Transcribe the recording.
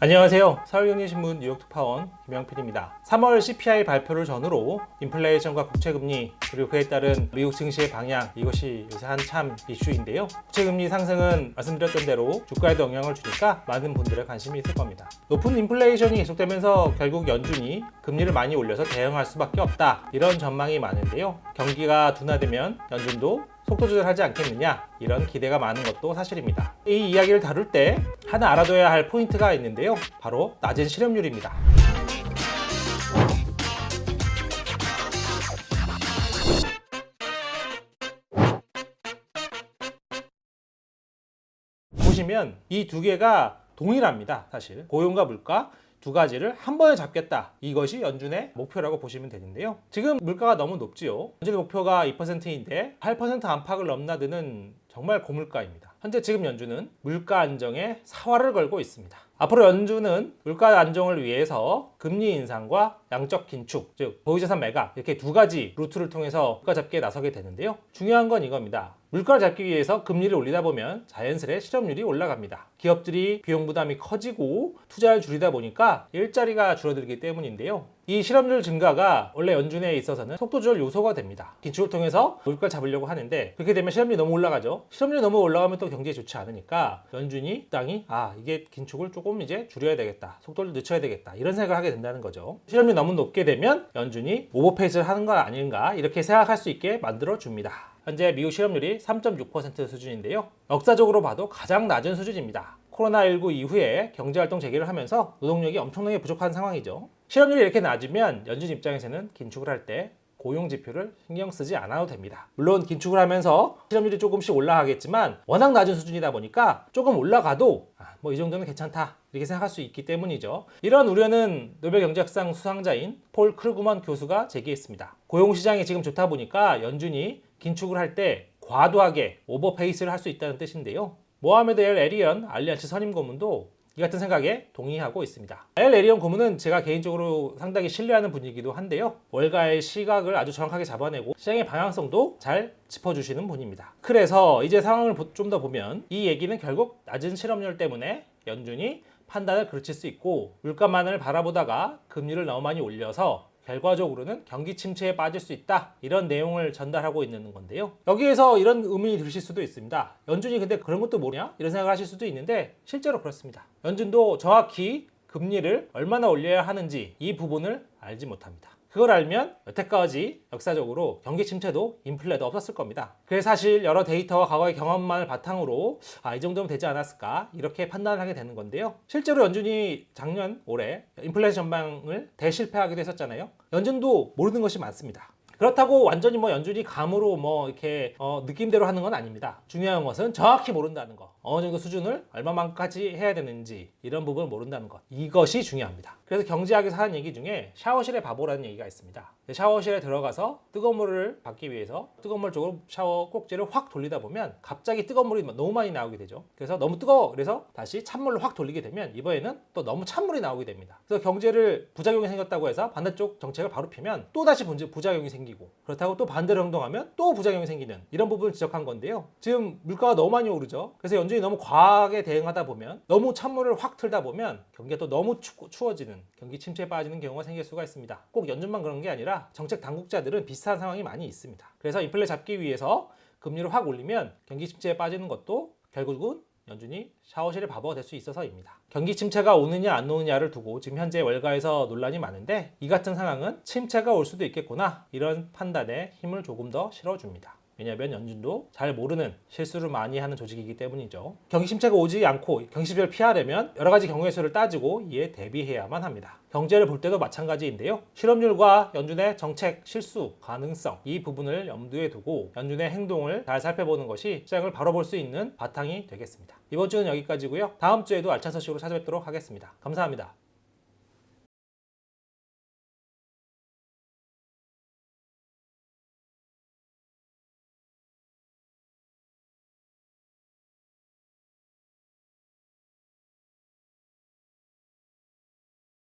안녕하세요. 서울경제신문 뉴욕특파원 김영필입니다. 3월 CPI 발표를 전후로 인플레이션과 국채금리 그리고 그에 따른 미국 증시의 방향, 이것이 요새 한참 이슈인데요. 국채금리 상승은 말씀드렸던 대로 주가에도 영향을 주니까 많은 분들의 관심이 있을 겁니다. 높은 인플레이션이 계속되면서 결국 연준이 금리를 많이 올려서 대응할 수밖에 없다, 이런 전망이 많은데요. 경기가 둔화되면 연준도 속도 조절하지 않겠느냐, 이런 기대가 많은 것도 사실입니다. 이 이야기를 다룰 때 하나 알아둬야 할 포인트가 있는데요. 바로 낮은 실업률입니다. 보시면 이 두 개가 동일합니다. 사실 고용과 물가 두 가지를 한 번에 잡겠다, 이것이 연준의 목표라고 보시면 되는데요. 지금 물가가 너무 높지요. 연준의 목표가 2%인데 8% 안팎을 넘나드는 정말 고물가입니다. 현재 지금 연준은 물가 안정에 사활을 걸고 있습니다. 앞으로 연준은 물가 안정을 위해서 금리 인상과 양적 긴축, 즉 보유자산 매각, 이렇게 두 가지 루트를 통해서 물가 잡기에 나서게 되는데요. 중요한 건 이겁니다. 물가를 잡기 위해서 금리를 올리다 보면 자연스레 실업률이 올라갑니다. 기업들이 비용 부담이 커지고 투자를 줄이다 보니까 일자리가 줄어들기 때문인데요. 이 실업률 증가가 원래 연준에 있어서는 속도 조절 요소가 됩니다. 긴축을 통해서 물가를 잡으려고 하는데 그렇게 되면 실업률이 너무 올라가죠. 실업률이 너무 올라가면 또 경제에 좋지 않으니까 연준이 땅이 이게 긴축을 조금 이제 줄여야 되겠다, 속도를 늦춰야 되겠다, 이런 생각을 하게 된다는 거죠. 실업률이 너무 높게 되면 연준이 오버페이스를 하는 거 아닌가, 이렇게 생각할 수 있게 만들어 줍니다. 현재 미국 실업률이 3.6% 수준인데요. 역사적으로 봐도 가장 낮은 수준입니다. 코로나19 이후에 경제활동 재개를 하면서 노동력이 엄청나게 부족한 상황이죠. 실업률이 이렇게 낮으면 연준 입장에서는 긴축을 할 때 고용지표를 신경 쓰지 않아도 됩니다. 물론 긴축을 하면서 실업률이 조금씩 올라가겠지만 워낙 낮은 수준이다 보니까 조금 올라가도 이 정도는 괜찮다, 이렇게 생각할 수 있기 때문이죠. 이런 우려는 노벨 경제학상 수상자인 폴 크루그먼 교수가 제기했습니다. 고용시장이 지금 좋다 보니까 연준이 긴축을 할 때 과도하게 오버페이스를 할 수 있다는 뜻인데요. 모하메드 엘 에리언 알리안츠 선임 고문도 이 같은 생각에 동의하고 있습니다. 엘 에리언 고문은 제가 개인적으로 상당히 신뢰하는 분이기도 한데요. 월가의 시각을 아주 정확하게 잡아내고 시장의 방향성도 잘 짚어주시는 분입니다. 그래서 이제 상황을 좀 더 보면 이 얘기는 결국 낮은 실업률 때문에 연준이 판단을 그르칠 수 있고 물가만을 바라보다가 금리를 너무 많이 올려서 결과적으로는 경기 침체에 빠질 수 있다, 이런 내용을 전달하고 있는 건데요. 여기에서 이런 의문이 드실 수도 있습니다. 연준이 근데 그런 것도 모르냐? 이런 생각을 하실 수도 있는데 실제로 그렇습니다. 연준도 정확히 금리를 얼마나 올려야 하는지 이 부분을 알지 못합니다. 그걸 알면 여태까지 역사적으로 경기 침체도 인플레도 없었을 겁니다. 그래서 사실 여러 데이터와 과거의 경험만을 바탕으로 이 정도면 되지 않았을까, 이렇게 판단을 하게 되는 건데요. 실제로 연준이 작년 올해 인플레이션 전망을 대실패하기도 했었잖아요. 연준도 모르는 것이 많습니다. 그렇다고 완전히 연준이 감으로 이렇게 느낌대로 하는 건 아닙니다. 중요한 것은 정확히 모른다는 거, 어느 정도 수준을 얼마만까지 해야 되는지, 이런 부분을 모른다는 것, 이것이 중요합니다. 그래서 경제학에서 하는 얘기 중에 샤워실의 바보라는 얘기가 있습니다. 샤워실에 들어가서 뜨거운 물을 받기 위해서 뜨거운 물 쪽으로 샤워 꼭지를 확 돌리다 보면 갑자기 뜨거운 물이 너무 많이 나오게 되죠. 그래서 너무 뜨거워, 그래서 다시 찬물로 확 돌리게 되면 이번에는 또 너무 찬물이 나오게 됩니다. 그래서 경제를 부작용이 생겼다고 해서 반대쪽 정책을 바로 피면 또 다시 부작용이 생기고, 그렇다고 또 반대로 행동하면 또 부작용이 생기는, 이런 부분을 지적한 건데요. 지금 물가가 너무 많이 오르죠. 그래서 연준이 너무 과하게 대응하다 보면, 너무 찬물을 확 틀다 보면 경기가 또 너무 추워지는, 경기 침체에 빠지는 경우가 생길 수가 있습니다. 꼭 연준만 그런 게 아니라 정책 당국자들은 비슷한 상황이 많이 있습니다. 그래서 인플레 잡기 위해서 금리를 확 올리면 경기 침체에 빠지는 것도 결국은 연준이 샤워실의 바보가 될 수 있어서입니다. 경기 침체가 오느냐 안 오느냐를 두고 지금 현재 월가에서 논란이 많은데, 이 같은 상황은 침체가 올 수도 있겠구나, 이런 판단에 힘을 조금 더 실어줍니다. 왜냐하면 연준도 잘 모르는 실수를 많이 하는 조직이기 때문이죠. 경기 침체가 오지 않고 경기 침체를 피하려면 여러 가지 경우의 수를 따지고 이에 대비해야만 합니다. 경제를 볼 때도 마찬가지인데요. 실업률과 연준의 정책 실수 가능성, 이 부분을 염두에 두고 연준의 행동을 잘 살펴보는 것이 시장을 바로 볼 수 있는 바탕이 되겠습니다. 이번 주는 여기까지고요. 다음 주에도 알찬 소식으로 찾아뵙도록 하겠습니다. 감사합니다.